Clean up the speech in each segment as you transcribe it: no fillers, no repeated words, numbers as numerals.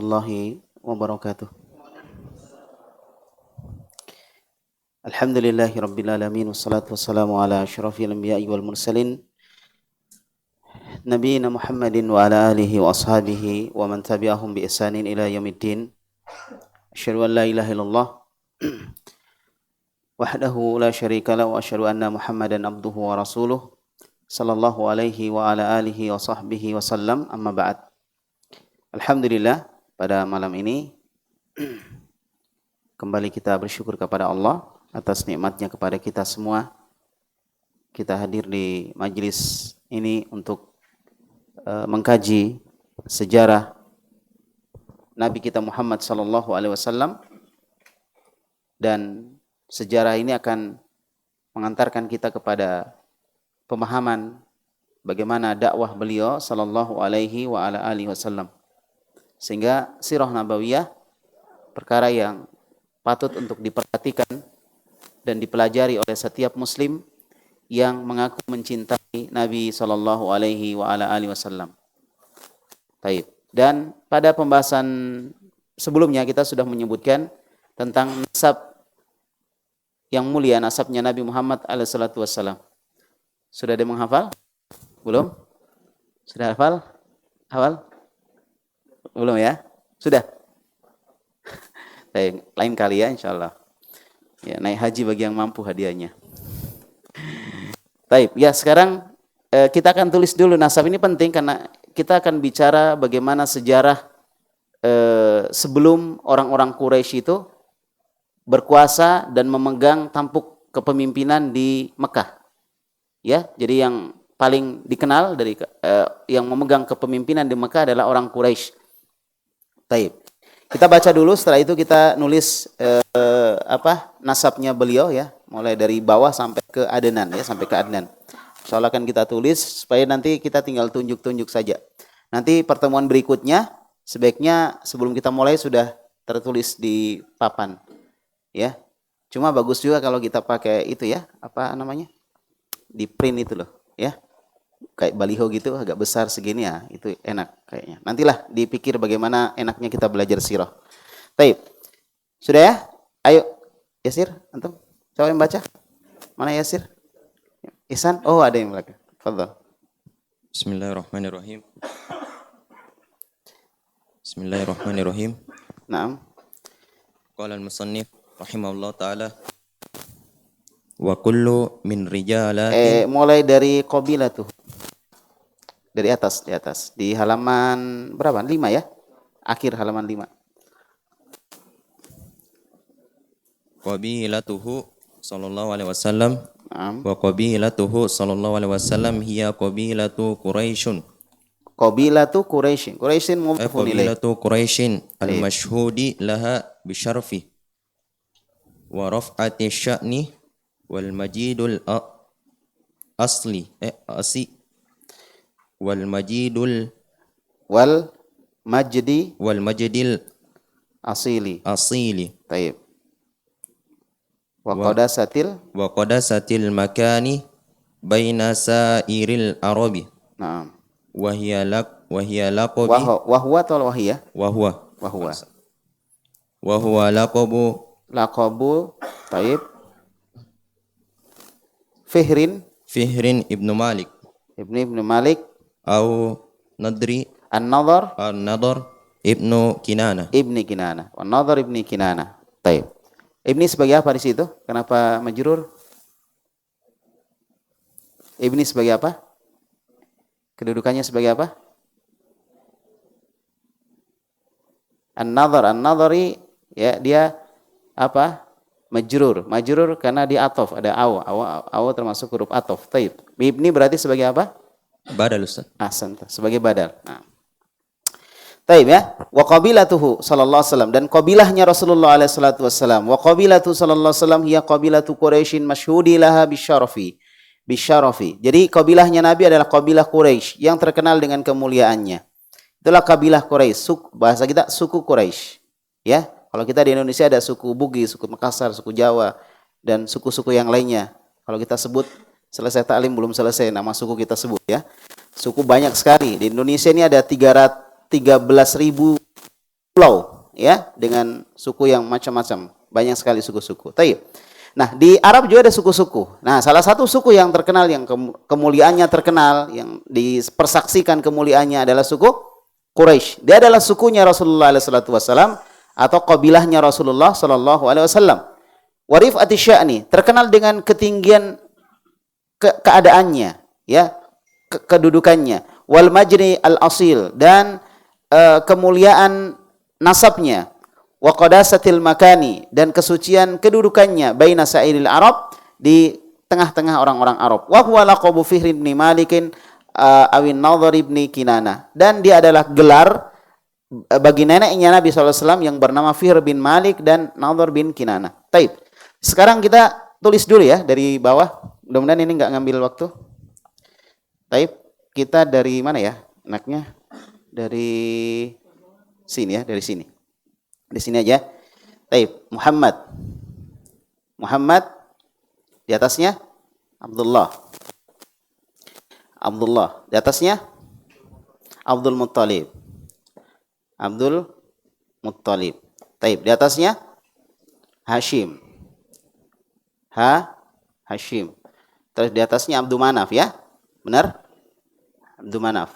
warahmatullahi wabarakatuh. Alhamdulillahi rabbil alamin wassalatu wassalamu ala asyrafil anbiya'i wal mursalin nabiyina Muhammadin wa ala alihi wa ashabihi wa man tabi'ahum bi ihsanin ila yaumiddin. Asyhadu an la ilaha illallah wahdahu la syarika lahu wa asyhadu anna Muhammadan abduhu wa rasuluh sallallahu alaihi wa ala alihi wa sahbihi wa sallam, amma ba'd. Alhamdulillah, pada malam ini kembali kita bersyukur kepada Allah atas nikmatnya kepada kita semua. Kita hadir di majelis ini untuk mengkaji sejarah Nabi kita Muhammad sallallahu alaihi wasallam, dan sejarah ini akan mengantarkan kita kepada pemahaman bagaimana dakwah beliau sallallahu alaihi wa ala alihi wasallam. Sehingga sirah nabawiyah perkara yang patut untuk diperhatikan dan dipelajari oleh setiap muslim yang mengaku mencintai Nabi sallallahu alaihi wa ala alihi wasallam. Baik. Dan pada pembahasan sebelumnya kita sudah menyebutkan tentang nasab yang mulia, nasabnya Nabi Muhammad alaihi salatu wasallam. Sudah ada yang menghafal? Belum? Sudah hafal? Hafal? Belum ya? Sudah? Lain kali ya insyaallah. Ya, naik haji bagi yang mampu hadiahnya. Baik, ya sekarang kita akan tulis dulu nasab. Ini penting karena kita akan bicara bagaimana sejarah sebelum orang-orang Quraisy itu berkuasa dan memegang tampuk kepemimpinan di Mekah. Ya, jadi yang paling dikenal dari yang memegang kepemimpinan di Mekah adalah orang Quraisy. Baik. Kita baca dulu, setelah itu kita nulis nasabnya beliau ya, mulai dari bawah sampai ke Adnan ya, sampai ke Adnan. Insyaallah akan kita tulis supaya nanti kita tinggal tunjuk-tunjuk saja. Nanti pertemuan berikutnya sebaiknya sebelum kita mulai sudah tertulis di papan. Ya. Cuma bagus juga kalau kita pakai itu ya, apa namanya? Di print itu loh, ya. Kayak baliho gitu agak besar segini ya, itu enak kayaknya. Nantilah dipikir bagaimana enaknya kita belajar sirah. Baik. Sudah ya? Ayo Yasir, antum. Siapa yang baca? Mana Yasir? Ihsan? Oh, ada yang belakang. Fadhal. Bismillahirrahmanirrahim. Bismillahirrahmanirrahim. Naam. Qala al-musannif rahimahullah taala wa kullu min rijalatin. Mulai dari qabilah tuh. Dari atas, di atas. Di halaman berapa? 5 ya? Akhir halaman 5. Qabilatuhu sallallahu alaihi wasallam. Naam. Wa qabilatuhu sallallahu alaihi wasallam hiya qabilatu Quraisyun. Qabilatu Quraisy. Quraisyin mudhafun ilaih. Qabilatu Quraisyin al-mashhudi laha bisyarfi wa raf'ati sya'ni wal majidul asli wal majidul wal majdil asili. Baik. Wa qadasatil makani baina sairil arabi. Naam. Wa hiya laqabi wa huwa atau wahiyah? Wa huwa laqabu taib Fihrin ibnu Malik ibnu Malik au An-Nadhr ibnu Kinana. An-Nadhr ibni Kinana. Baik. Ibni sebagai apa di situ? Kenapa majrur? Ibni sebagai apa? Kedudukannya sebagai apa? An-Nadhri ya, dia apa? Majrur karena di atof, ada aw termasuk huruf atof. Taib. Ibni berarti sebagai apa? Badal, Ustaz. Ahsan, sebagai badal. Nah. Taib ya. Wa qabilatuhu sallallahu alaihi wasallam, dan qabilahnya Rasulullah alaihi salatu wasallam. Wa qabilatu sallallahu alaihi wasallam hiya qabilatu Quraisyin masyhudi laha bisyarafi. Jadi qabilahnya Nabi adalah qabilah Quraisy yang terkenal dengan kemuliaannya. Itulah qabilah Quraisy, bahasa kita suku Quraisy. Ya. Kalau kita di Indonesia ada suku Bugis, suku Makassar, suku Jawa, dan suku-suku yang lainnya. Kalau kita sebut selesai taklim belum selesai nama suku kita sebut ya. Suku banyak sekali. Di Indonesia ini ada 13.000 pulau, ya, dengan suku yang macam-macam, banyak sekali suku-suku. Taib. Nah, di Arab juga ada suku-suku. Nah, salah satu suku yang terkenal, yang kemuliaannya terkenal, yang dipersaksikan kemuliaannya adalah suku Quraisy. Dia adalah sukunya Rasulullah SAW atau kabilahnya Rasulullah SAW. Warif atisya'ni, terkenal dengan ketinggian keadaannya, ya, kedudukannya. Wal majri al-asil, dan kemuliaan nasabnya. Wa qadasatil makani, dan kesucian kedudukannya baina sa'iril Arab, di tengah-tengah orang-orang Arab. Wa huwa laqabu Fihr bin Malikin awin Nadhr bin Kinana, dan dia adalah gelar bagi neneknya Nabi SAW yang bernama Fihr bin Malik dan Nadhr bin Kinana. Taib. Sekarang kita tulis dulu ya dari bawah. Mudah-mudahan ini nggak ngambil waktu. Taib. Kita dari mana ya? Enaknya dari sini ya, dari sini. Di sini aja. Taib. Muhammad di atasnya Abdullah. Di atasnya Abdul Muttalib. Taib. Di atasnya Hashim. Hashim. Terus di atasnya Abdul Manaf, ya? Benar? Abdul Manaf.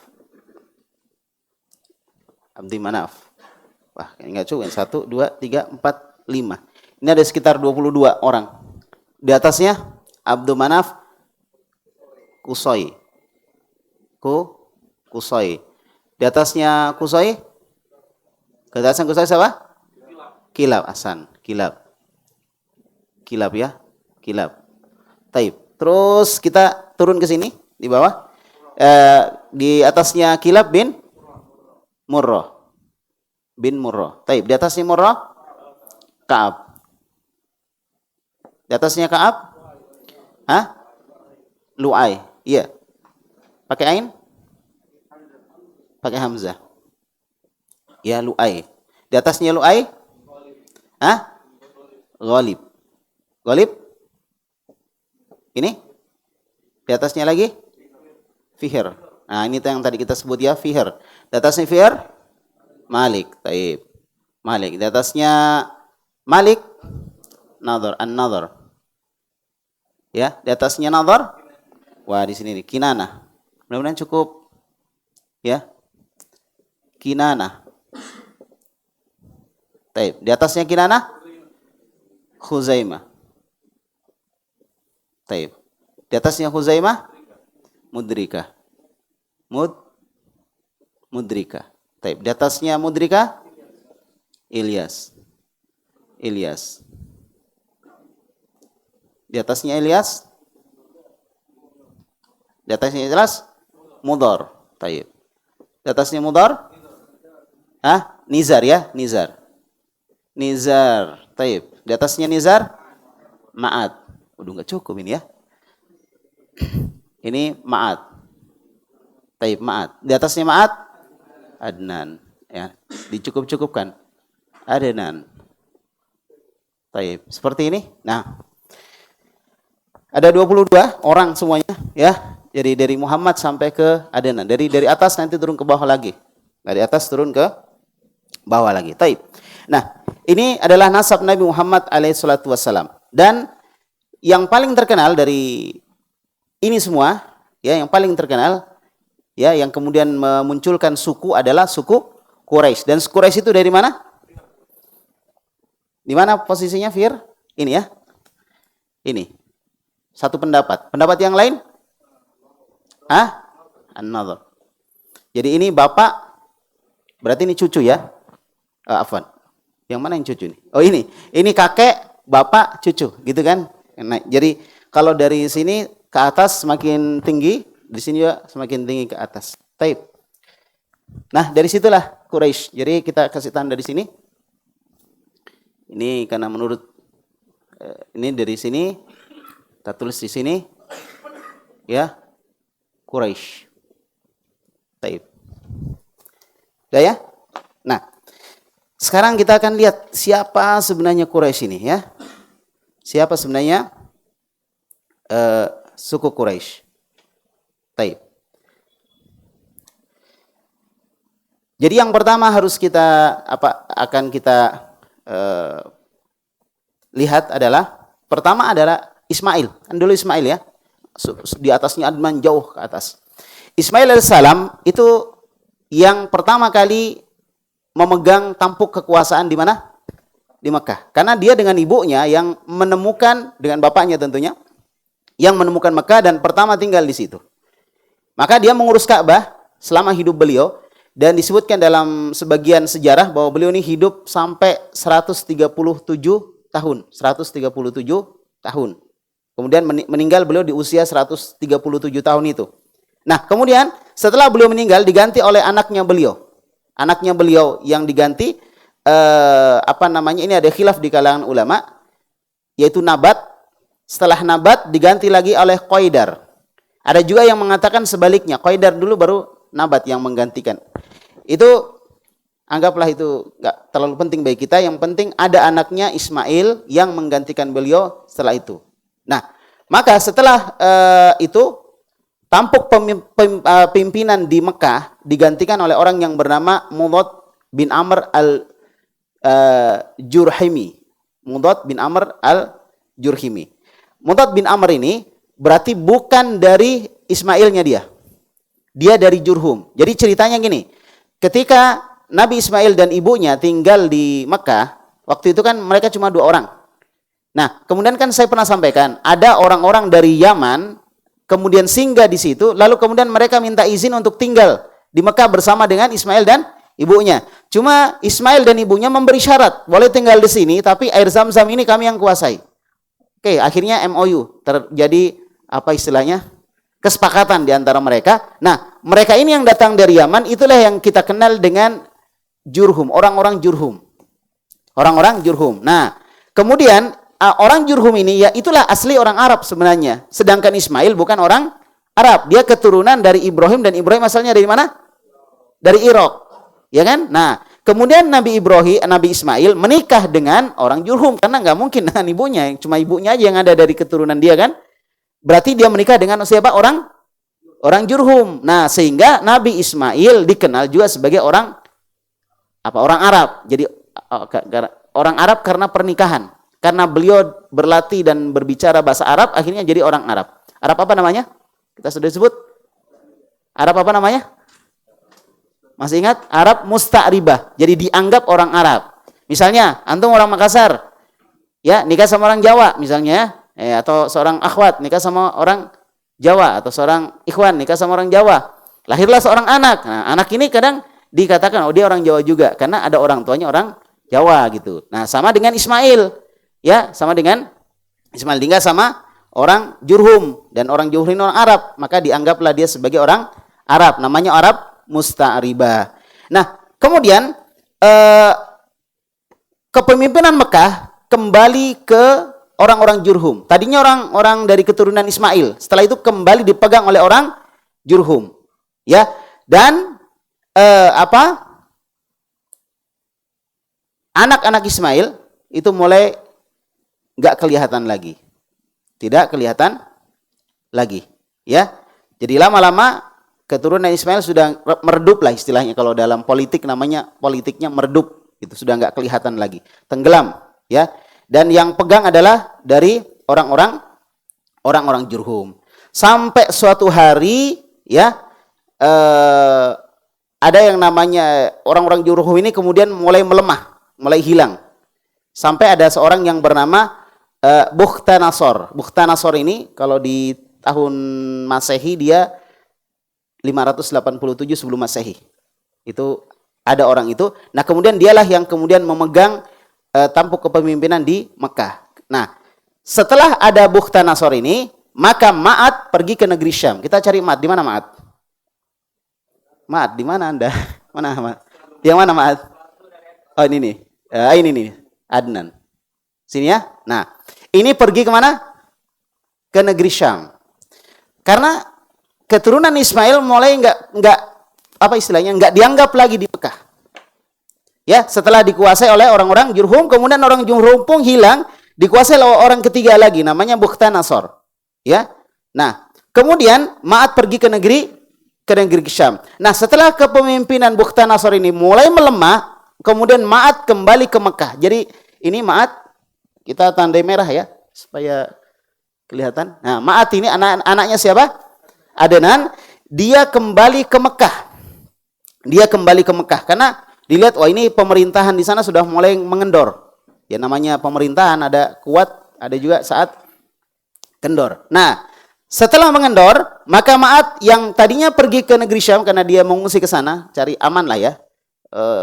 Wah, ini enggak cukup. 1, 2, 3, 4, 5. Ini ada sekitar 22 orang. Di atasnya Abdul Manaf Qusay. Di atasnya Qusay. Di atasnya Qusay siapa? Kilab. Hasan. Kilab ya. Taib. Terus kita turun ke sini di bawah. Di atasnya Kilab bin Murrah. Taib. Di atasnya Murrah Ka'ab. Di atasnya Ka'ab Lu'ay. Iya. Pakai ain? Pakai hamzah. Ya, Lu'ay. Di atasnya Lu'ay Ghalib. Ini? Di atasnya lagi Fihr. Nah, ini yang tadi kita sebut ya, Fihr. Di atasnya Fihr Malik. Taib. Malik. Di atasnya Malik An-Nadhr. Ya, di atasnya Nadhr. Wah, di sini nih Kinanah. Mudah-mudahan cukup. Ya. Kinanah. Taib. Di atasnya Kinanah Khuzaimah. Taib. Di atasnya Khuzaimah Mudrikah. Mudrikah. Taib. Di atasnya Mudrikah Ilyas. Di atasnya Ilyas. Di atasnya Ilyas Mudhar. Taib. Di atasnya Mudhar Nizar ya, Nizar. Taib. Di atasnya Nizar Ma'ad. Udah enggak cukup ini ya. Ini Ma'ad. Taib, Ma'ad. Di atasnya Ma'ad Adnan, ya. Dicukup-cukupkan. Adnan. Taib. Seperti ini. Nah, ada 22 orang semuanya, ya. Jadi dari Muhammad sampai ke Adnan. Dari atas nanti turun ke bawah lagi. Dari atas turun ke bawah lagi. Taib. Nah, ini adalah nasab Nabi Muhammad alaihissalam. Dan yang paling terkenal dari ini semua, ya, yang paling terkenal, ya, yang kemudian memunculkan suku adalah suku Quraisy. Dan Quraisy itu dari mana? Di mana posisinya, Fir? Ini ya. Ini. Satu pendapat. Pendapat yang lain? An-Nadhr. Jadi ini bapak, berarti ini cucu ya? Afwan. Yang mana yang cucu nih? Oh, ini. Ini kakek, bapak, cucu, gitu kan? Nah, jadi kalau dari sini ke atas semakin tinggi, di sini juga semakin tinggi ke atas. Taib. Nah, dari situlah Quraisy. Jadi kita kasih tanda di sini. Ini karena menurut ini dari sini kita tulis di sini, ya, Quraisy. Taib. Udah ya? Nah, sekarang kita akan lihat siapa sebenarnya Quraisy ini, ya. Siapa sebenarnya suku Quraisy. Taib. Jadi yang pertama harus kita akan kita lihat adalah pertama adalah Ismail. Kan dulu Ismail ya. Di atasnya Adnan jauh ke atas. Ismail alaihissalam itu yang pertama kali memegang tampuk kekuasaan di mana? Di Mekah. Karena dia dengan ibunya yang menemukan, dengan bapaknya tentunya, yang menemukan Mekah dan pertama tinggal di situ. Maka dia mengurus Ka'bah selama hidup beliau. Dan disebutkan dalam sebagian sejarah bahwa beliau ini hidup sampai 137 tahun. 137 tahun. Kemudian meninggal beliau di usia 137 tahun itu. Nah, kemudian setelah beliau meninggal diganti oleh anaknya beliau. Anaknya beliau yang diganti ini ada khilaf di kalangan ulama, yaitu Nabat. Setelah Nabat diganti lagi oleh Qaidar. Ada juga yang mengatakan sebaliknya, Qaidar dulu baru Nabat yang menggantikan. Itu anggaplah itu enggak terlalu penting bagi kita, yang penting ada anaknya Ismail yang menggantikan beliau setelah itu. Nah, maka setelah itu tampuk pimpinan di Mekah digantikan oleh orang yang bernama Mudad bin Amr al-Jurhimi. Mudad bin Amr al-Jurhimi. Mudad bin Amr ini berarti bukan dari Ismailnya dia. Dia dari Jurhum. Jadi ceritanya gini, ketika Nabi Ismail dan ibunya tinggal di Mekah, waktu itu kan mereka cuma 2 orang. Nah, kemudian kan saya pernah sampaikan, ada orang-orang dari Yaman, kemudian singgah di situ, lalu kemudian mereka minta izin untuk tinggal di Mekah bersama dengan Ismail dan ibunya. Cuma Ismail dan ibunya memberi syarat, boleh tinggal di sini, tapi air Zam-Zam ini kami yang kuasai. Oke, akhirnya MOU, terjadi apa istilahnya? Kesepakatan di antara mereka. Nah, mereka ini yang datang dari Yaman, itulah yang kita kenal dengan Jurhum, orang-orang Jurhum. Orang-orang Jurhum. Nah, kemudian orang Jurhum ini ya itulah asli orang Arab sebenarnya. Sedangkan Ismail bukan orang Arab. Dia keturunan dari Ibrahim, dan Ibrahim asalnya dari mana? Dari Irak. Ya kan? Nah, kemudian Nabi Ismail menikah dengan orang Jurhum karena nggak mungkin dengan ibunya, cuma ibunya aja yang ada dari keturunan dia kan. Berarti dia menikah dengan siapa? Orang Jurhum. Nah, sehingga Nabi Ismail dikenal juga sebagai orang Arab. Jadi orang Arab karena pernikahan. Karena beliau berlatih dan berbicara bahasa Arab, akhirnya jadi orang Arab. Arab apa namanya? Kita sudah sebut. Arab apa namanya? Masih ingat? Arab musta'ribah. Jadi dianggap orang Arab. Misalnya, antum orang Makassar, ya nikah sama orang Jawa misalnya, atau seorang akhwat nikah sama orang Jawa, atau seorang ikhwan nikah sama orang Jawa. Lahirlah seorang anak. Nah, anak ini kadang dikatakan, oh dia orang Jawa juga, karena ada orang tuanya orang Jawa gitu. Nah, sama dengan Ismail. Ya, sama dengan Ismail tinggal sama orang Jurhum, dan orang Jurhum ini orang Arab, maka dianggaplah dia sebagai orang Arab, namanya Arab musta'ribah. Nah, kemudian kepemimpinan Mekah kembali ke orang-orang Jurhum. Tadinya orang-orang dari keturunan Ismail, setelah itu kembali dipegang oleh orang Jurhum. Ya, dan anak-anak Ismail itu mulai nggak kelihatan lagi, tidak kelihatan lagi, ya. Jadi lama-lama keturunan Ismail sudah meredup lah istilahnya, kalau dalam politik namanya politiknya meredup, itu sudah nggak kelihatan lagi, tenggelam, ya. Dan yang pegang adalah dari orang-orang Jurhum. Sampai suatu hari, ya, ada yang namanya orang-orang Jurhum ini kemudian mulai melemah, mulai hilang. Sampai ada seorang yang bernama Bukhtanasor. Bukhtanasor ini kalau di tahun Masehi dia 587 sebelum Masehi. Itu ada orang itu. Nah, kemudian dialah yang kemudian memegang tampuk kepemimpinan di Mekah. Nah, setelah ada Bukhtanasor ini, maka Ma'ad pergi ke negeri Syam. Kita cari Ma'ad. Di mana Ma'ad? Ma'ad, di mana Anda? Mana Ma'ad? Yang mana Ma'ad? Oh, ini nih. Ini nih. Adnan. Sini ya. Nah, ini pergi kemana? Ke negeri Syam. Karena keturunan Ismail mulai nggak apa istilahnya, nggak dianggap lagi di Mekah. Ya, setelah dikuasai oleh orang-orang Jurhum, kemudian orang Jurhum pun hilang, dikuasai oleh orang ketiga lagi, namanya Bukhtanasor. Ya. Nah, kemudian Ma'ad pergi ke negeri ke negeri Syam. Nah, setelah kepemimpinan Bukhtanasor ini mulai melemah, kemudian Ma'ad kembali ke Mekah. Jadi ini Ma'ad, kita tandai merah ya, supaya kelihatan. Nah, Ma'ad ini anaknya siapa? Adnan. Dia kembali ke Mekah. Dia kembali ke Mekah karena dilihat, wah ini pemerintahan di sana sudah mulai mengendor. Ya namanya pemerintahan ada kuat, ada juga saat kendor. Nah, setelah mengendor, maka Ma'ad yang tadinya pergi ke negeri Syam karena dia mengungsi ke sana, cari aman lah ya.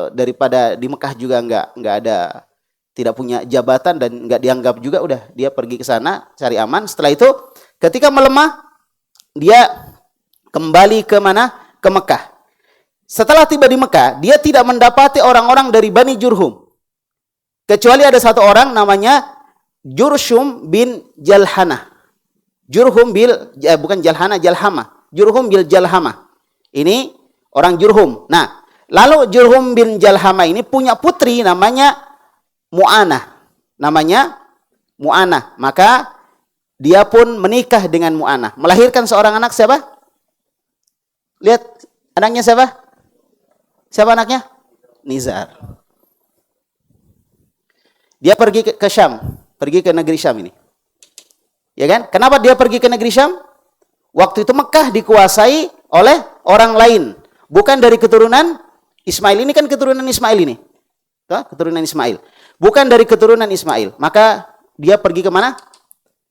Daripada di Mekah juga nggak ada, tidak punya jabatan dan nggak dianggap juga, udah dia pergi ke sana cari aman. Setelah itu ketika melemah, dia kembali ke mana? Ke Mekah. Setelah tiba di Mekah, dia tidak mendapati orang-orang dari Bani Jurhum. Kecuali ada satu orang namanya Jurshum bin Jalhanah. Jurhum bukan Jalhana, Jalhamah. Jurhum bil Jalhamah. Ini orang Jurhum. Nah, lalu Jurhum bin Jalhamah ini punya putri namanya Mu'anah. Namanya Mu'anah. Maka dia pun menikah dengan Mu'anah. Melahirkan seorang anak siapa? Lihat, anaknya siapa? Siapa anaknya? Nizar. Dia pergi ke Syam. Pergi ke negeri Syam ini. Ya kan? Kenapa dia pergi ke negeri Syam? Waktu itu Mekah dikuasai oleh orang lain, bukan dari keturunan Ismail. Ini kan keturunan Ismail ini. Keturunan Ismail. Bukan dari keturunan Ismail. Maka dia pergi ke mana?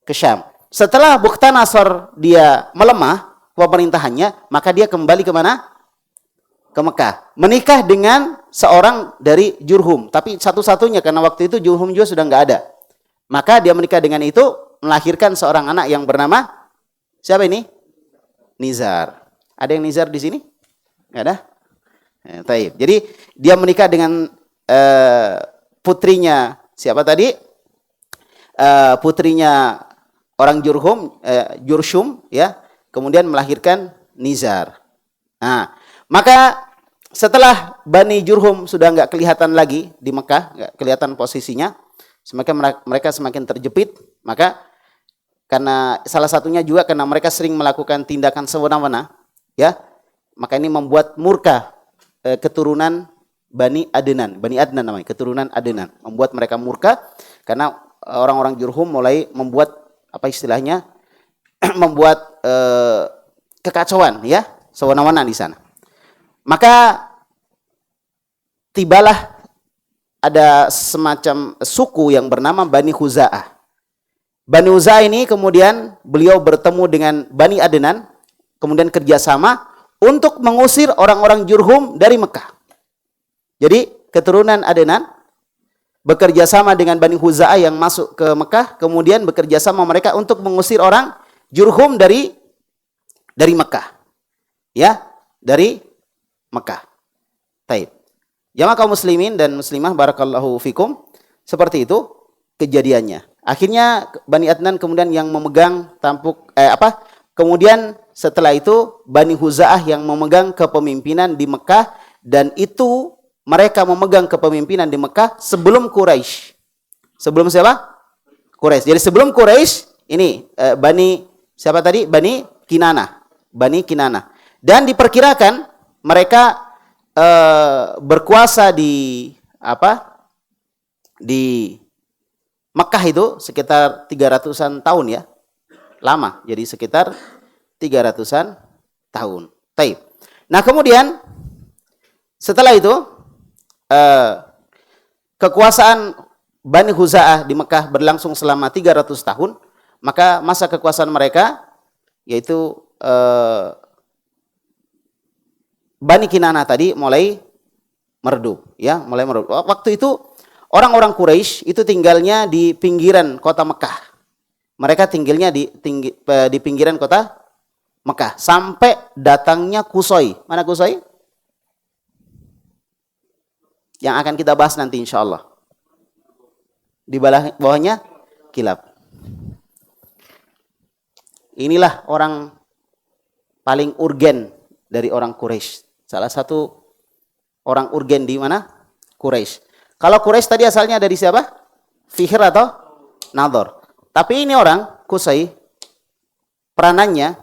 Ke Syam. Setelah Bukhtanasor dia melemah pemerintahannya, maka dia kembali ke mana? Ke Mekah. Menikah dengan seorang dari Jurhum, tapi satu-satunya karena waktu itu Jurhum juga sudah nggak ada. Maka dia menikah dengan itu, melahirkan seorang anak yang bernama siapa ini? Nizar. Ada yang Nizar di sini? Nggak ada? Taib. Jadi dia menikah dengan putrinya siapa tadi? Putrinya orang Jurhum, Jurshum, ya. Kemudian melahirkan Nizar. Nah, maka setelah Bani Jurhum sudah nggak kelihatan lagi di Mekah, nggak kelihatan posisinya, semakin mereka semakin terjepit, maka karena salah satunya juga karena mereka sering melakukan tindakan sewenang-wenang, ya, maka ini membuat murka keturunan Bani Adnan namanya, keturunan Adnan, membuat mereka murka karena orang-orang Jurhum mulai membuat apa istilahnya, membuat kekacauan, ya, sewenang-wenang di sana. Maka tibalah ada semacam suku yang bernama Bani Khuza'ah. Bani Khuza'ah ini kemudian beliau bertemu dengan Bani Adnan, kemudian kerjasama untuk mengusir orang-orang Jurhum dari Mekah. Jadi keturunan Adnan bekerja sama dengan Bani Khuza'ah yang masuk ke Mekah, kemudian bekerja sama mereka untuk mengusir orang Jurhum dari Mekah. Ya, dari Mekah. Taib. Jamaah kaum muslimin dan muslimah barakallahu fikum, seperti itu kejadiannya. Akhirnya Bani Adnan kemudian yang memegang tampuk kemudian setelah itu Bani Khuza'ah yang memegang kepemimpinan di Mekah, dan itu mereka memegang kepemimpinan di Mekah sebelum Quraisy. Sebelum siapa? Quraisy. Jadi sebelum Quraisy ini Bani siapa tadi? Bani Kinanah. Bani Kinanah. Dan diperkirakan mereka berkuasa di di Mekah itu sekitar 300-an tahun, ya. Lama. Jadi sekitar 300-an tahun. Taib. Nah, kemudian setelah itu kekuasaan Bani Khuza'ah di Mekah berlangsung selama 300 tahun. Maka masa kekuasaan mereka yaitu Bani Kinanah tadi mulai meredup, ya, mulai meredup. Waktu itu orang-orang Quraisy itu tinggalnya di pinggiran kota Mekah. Mereka tinggalnya di pinggiran kota Mekah sampai datangnya Qusay. Mana Qusay? Yang akan kita bahas nanti insyaallah. Di bawahnya Kilab. Inilah orang paling urgen dari orang Quraisy. Salah satu orang urgen di mana? Quraisy. Kalau Quraisy tadi asalnya dari siapa? Fihr atau Nadhr. Tapi ini orang Qusay peranannya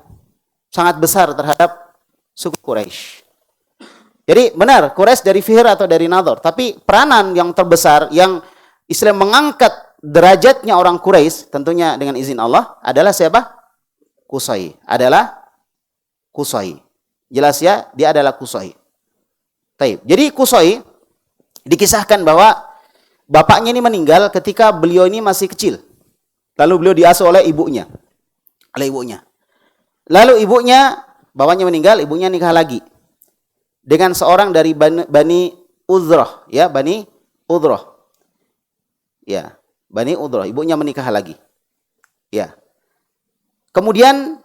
sangat besar terhadap suku Quraisy. Jadi benar, Quraisy dari Fihr atau dari Nadhr. Tapi peranan yang terbesar, yang Islam mengangkat derajatnya orang Quraisy, tentunya dengan izin Allah, adalah siapa? Qusay. Adalah Qusay. Jelas ya, dia adalah Qusay. Taib. Jadi Qusay dikisahkan bahwa bapaknya ini meninggal ketika beliau ini masih kecil. Lalu beliau diasuh oleh ibunya. Lalu ibunya, bapaknya meninggal, ibunya nikah lagi dengan seorang dari Bani Udhrah, ya, Bani Udhrah. Ya, Bani Udhrah, ibunya menikah lagi. Ya. Kemudian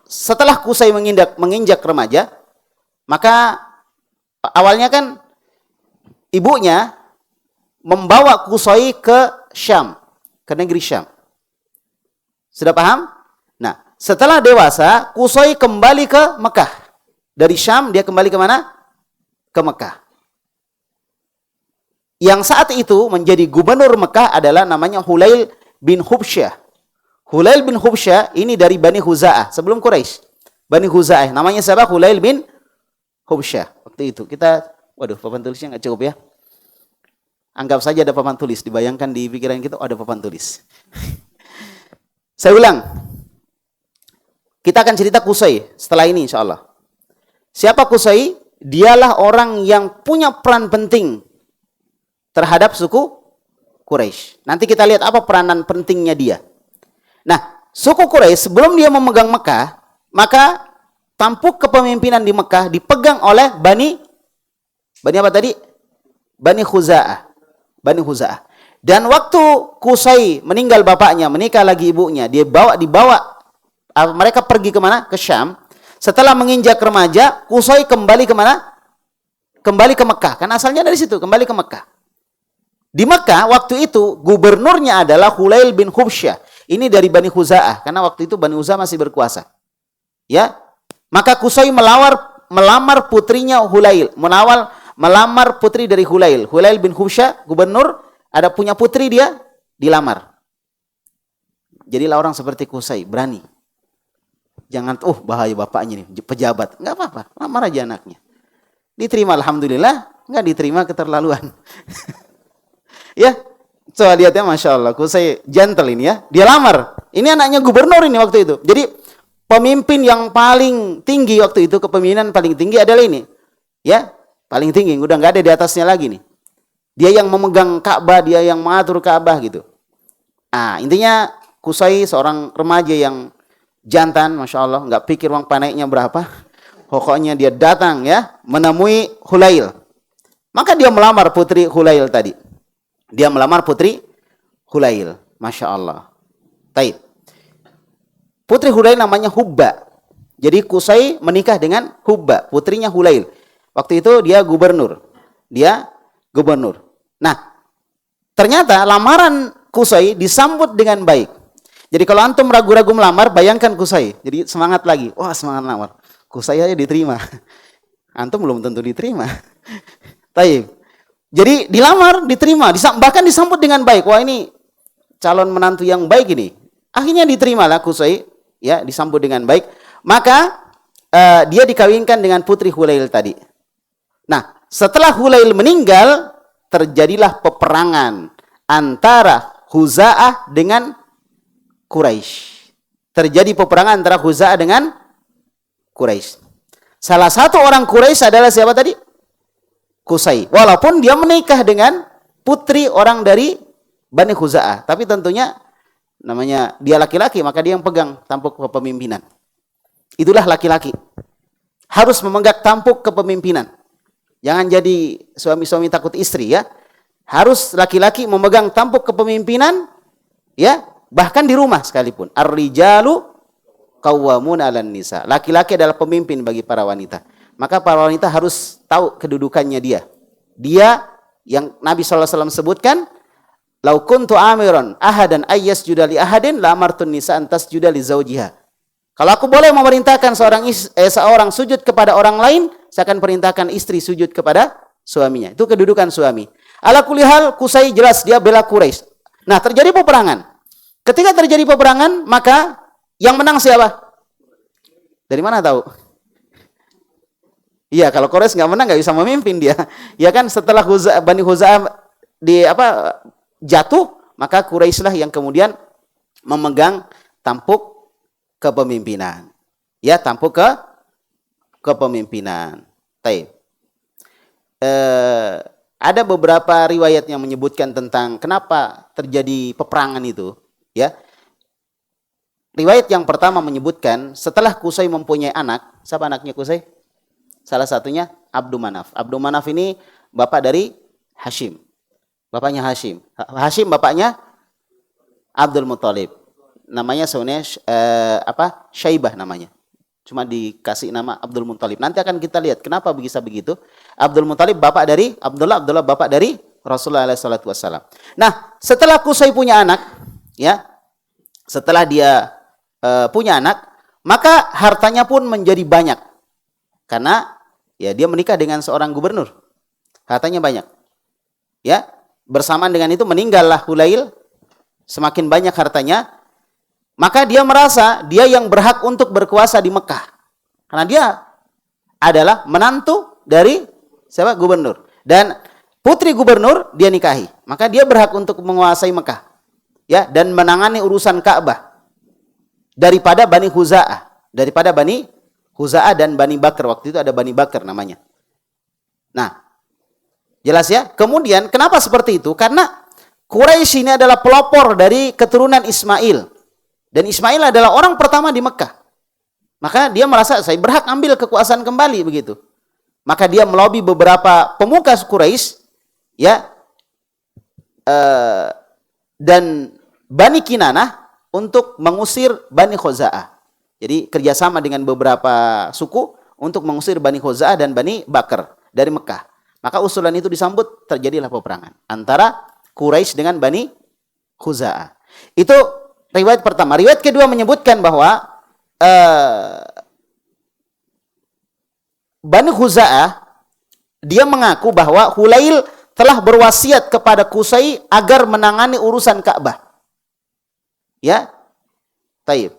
setelah Qusay menginjak remaja, maka awalnya kan ibunya membawa Qusay ke Syam, ke negeri Syam. Sudah paham? Nah, setelah dewasa, Qusay kembali ke Mekah. Dari Syam dia kembali ke mana? Ke Mekah. Yang saat itu menjadi gubernur Mekah adalah namanya Hulail bin Hubsyah. Hulail bin Hubsyah ini dari Bani Huza'ah, sebelum Quraisy. Bani Huza'ah, namanya siapa? Hulail bin Hubsyah. Waktu itu kita, waduh, papan tulisnya nggak cukup ya. Anggap saja ada papan tulis, dibayangkan di pikiran kita, oh, ada papan tulis. Saya ulang. Kita akan cerita Qusay setelah ini insya Allah. Siapa Qusay? Dialah orang yang punya peran penting terhadap suku Quraisy. Nanti kita lihat apa peranan pentingnya dia. Nah, suku Quraisy sebelum dia memegang Mekah, maka tampuk kepemimpinan di Mekah dipegang oleh Bani apa tadi? Bani Khuza'ah. Bani Khuza'ah. Dan waktu Qusay meninggal bapaknya, menikah lagi ibunya, mereka pergi kemana? Ke Syam. Setelah menginjak remaja, Qusay kembali kemana? Kembali ke Mekah. Kan asalnya dari situ, kembali ke Mekah. Di Mekah, waktu itu, gubernurnya adalah Hulail bin Hubsyah. Ini dari Bani Khuza'ah. Karena waktu itu Bani Khuza'ah masih berkuasa. Ya, maka Qusay melamar putrinya Hulail. Melamar putri dari Hulail. Hulail bin Hubsyah, gubernur, ada punya putri dia, dilamar. Jadilah orang seperti Qusay, berani. Jangan, bahaya bapaknya nih, pejabat. Enggak apa-apa, lamar aja anaknya. Diterima, alhamdulillah. Enggak diterima, keterlaluan. Ya, coba lihat ya, Masya Allah. Qusay gentle ini ya. Dia lamar. Ini anaknya gubernur ini waktu itu. Jadi, pemimpin yang paling tinggi waktu itu, kepemimpinan paling tinggi adalah ini. Ya, paling tinggi. Udah enggak ada di atasnya lagi nih. Dia yang memegang Ka'bah, dia yang mengatur Ka'bah gitu. Nah, intinya Qusay seorang remaja yang jantan, Masya Allah, nggak pikir uang panainya berapa. Pokoknya dia datang ya, menemui Hulail. Maka dia melamar putri Hulail tadi. Dia melamar putri Hulail. Masya Allah. Taib. Putri Hulail namanya Hubba. Jadi Qusay menikah dengan Hubba, putrinya Hulail. Waktu itu dia gubernur. Nah, ternyata lamaran Qusay disambut dengan baik. Jadi kalau antum ragu-ragu melamar, bayangkan Qusay. Jadi semangat lagi. Wah, semangat lamar. Qusay aja diterima. Antum belum tentu diterima. Taib. Jadi dilamar, diterima, bahkan disambut dengan baik. Wah, ini calon menantu yang baik ini. Akhirnya diterimalah Qusay, ya, disambut dengan baik. Maka dia dikawinkan dengan putri Hulail tadi. Nah, setelah Hulail meninggal, terjadilah peperangan antara Khuza'ah dengan Quraisy. Terjadi peperangan antara Khuza'ah dengan Quraisy. Salah satu orang Quraisy adalah siapa tadi? Qusay. Walaupun dia menikah dengan putri orang dari Bani Khuza'ah, tapi tentunya namanya dia laki-laki, maka dia yang pegang tampuk kepemimpinan. Itulah laki-laki. Harus memegang tampuk kepemimpinan. Jangan jadi suami-suami takut istri ya. Harus laki-laki memegang tampuk kepemimpinan ya. Bahkan di rumah sekalipun. Ar-rijalu qawwamuna 'alan nisa. Laki-laki adalah pemimpin bagi para wanita. Maka para wanita harus tahu kedudukannya dia. Dia yang Nabi SAW sebutkan, "Lau kuntu amiran ahadan ayyasjuda li ahadin la amartun nisa an tasjuda li zawjiha." Kalau aku boleh memerintahkan seorang sujud kepada orang lain, saya akan perintahkan istri sujud kepada suaminya. Itu kedudukan suami. Ala kulli hal, Qusay jelas dia bela Quraisy. Nah, terjadi peperangan. Ketika terjadi peperangan, maka yang menang siapa? Dari mana tahu? Iya, kalau Quraisy nggak menang nggak bisa memimpin dia. Ya kan setelah Bani Khuza'ah jatuh, maka Quraisy lah yang kemudian memegang tampuk kepemimpinan. Ya, tampuk kepemimpinan. Taib. Ada beberapa riwayat yang menyebutkan tentang kenapa terjadi peperangan itu. Ya, riwayat yang pertama menyebutkan setelah Qusay mempunyai anak. Siapa anaknya Qusay? Salah satunya Abdul Manaf. Abdul Manaf ini bapak dari Hashim. Bapaknya Hashim. Hashim bapaknya Abdul Muthalib. Namanya sebenarnya Syaibah namanya. Cuma dikasih nama Abdul Muthalib. Nanti akan kita lihat kenapa bisa begitu. Abdul Muthalib bapak dari Abdullah, Abdullah bapak dari Rasulullah SAW. Nah, setelah Qusay punya anak, ya, setelah dia punya anak, maka hartanya pun menjadi banyak. Karena ya dia menikah dengan seorang gubernur. Hartanya banyak. Ya, bersamaan dengan itu meninggallah Hulail, semakin banyak hartanya, maka dia merasa dia yang berhak untuk berkuasa di Mekah. Karena dia adalah menantu dari siapa? Gubernur. Dan putri gubernur dia nikahi. Maka dia berhak untuk menguasai Mekah. Ya, dan menangani urusan Ka'bah. Daripada Bani Khuza'ah dan Bani Bakar. Waktu itu ada Bani Bakar namanya. Nah, jelas ya. Kemudian kenapa seperti itu? Karena Quraisy ini adalah pelopor dari keturunan Ismail. Dan Ismail adalah orang pertama di Mekah. Maka dia merasa saya berhak ambil kekuasaan kembali begitu. Maka dia melobi beberapa pemuka Quraisy, ya, dan Bani Kinanah untuk mengusir Bani Khuza'ah. Jadi kerjasama dengan beberapa suku untuk mengusir Bani Khuza'ah dan Bani Bakar dari Mekah. Maka usulan itu disambut, terjadilah peperangan antara Quraisy dengan Bani Khuza'ah. Itu riwayat pertama. Riwayat kedua menyebutkan bahwa Bani Khuza'ah dia mengaku bahwa Hulail telah berwasiat kepada Qusay agar menangani urusan Ka'bah. Ya, taib.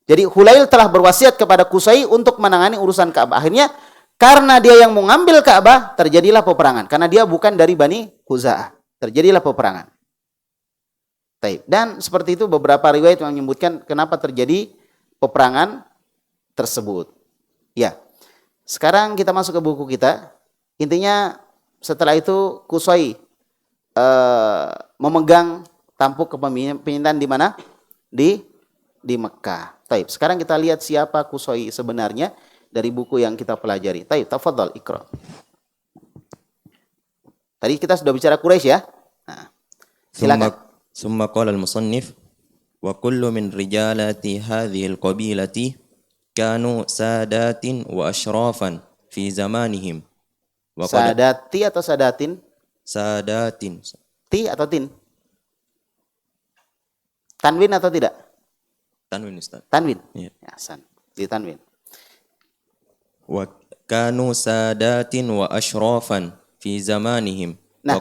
Jadi Hulail telah berwasiat kepada Qusay untuk menangani urusan Ka'bah. Akhirnya karena dia yang mengambil Ka'bah, terjadilah peperangan. Karena dia bukan dari Bani Khuza'ah. Terjadilah peperangan. Taib. Dan seperti itu beberapa riwayat yang menyebutkan kenapa terjadi peperangan tersebut. Ya. Sekarang kita masuk ke buku kita. Intinya setelah itu Qusay memegang tampuk kepemimpinan di mana? Di Mekah. Taib. Sekarang kita lihat siapa Qusay sebenarnya dari buku yang kita pelajari. Taib, tafadhal Iqra. Tadi kita sudah bicara Quraisy ya. Nah, silakan. ثم قال المصنف وكل من رجالات هذه القبيلة كانوا سادات وأشرافا في زمانهم. Sadati atau sadatin? سادات. Ti atau tin? Tanwin atau tidak? Tanwin Ustaz. Tanwin. Ya. Hasan. Di tanwin. وكانوا سادات وأشرافا في زمانهم. Nah,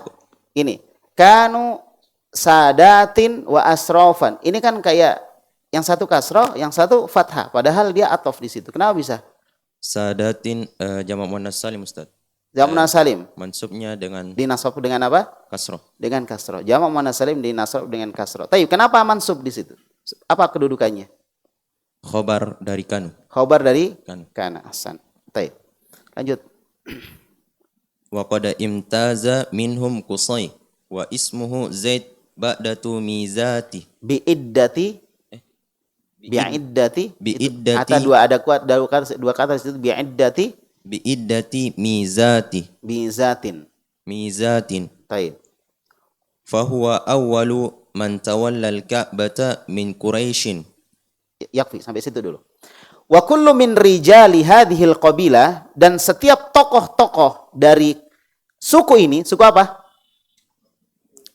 ini kanu sadatin wa asrofan. Ini kan kayak yang satu kasroh, yang satu fathah. Padahal dia atof di situ. Kenapa bisa? Sadatin jamak muannas salim Ustaz. Jamak muannas salim. Mansubnya dengan Dinasab dengan apa? kasroh. Dengan kasroh. Jamak muannas salim dinasab dengan kasroh. Tapi kenapa mansub di situ? Apa kedudukannya? Khobar dari kanu. Khobar dari Kanu. kana. Hasan. Baik. Lanjut. Wa qad imtaza minhum Qusay wa ismuhu Zaid ba'datu mizati. Bi'iddati. Bi'iddati. Bi'iddati. Dua kata di situ. Bi'iddati. Bi'iddati mizati. Bizatin. Mizatin. Baik. Fahuwa awwalu man tawalla al-Ka'bata min Quraisyin. Yakfi, sampai situ dulu. Wa kullu min rijali hadhil qabilah, dan setiap tokoh-tokoh dari suku ini, suku apa?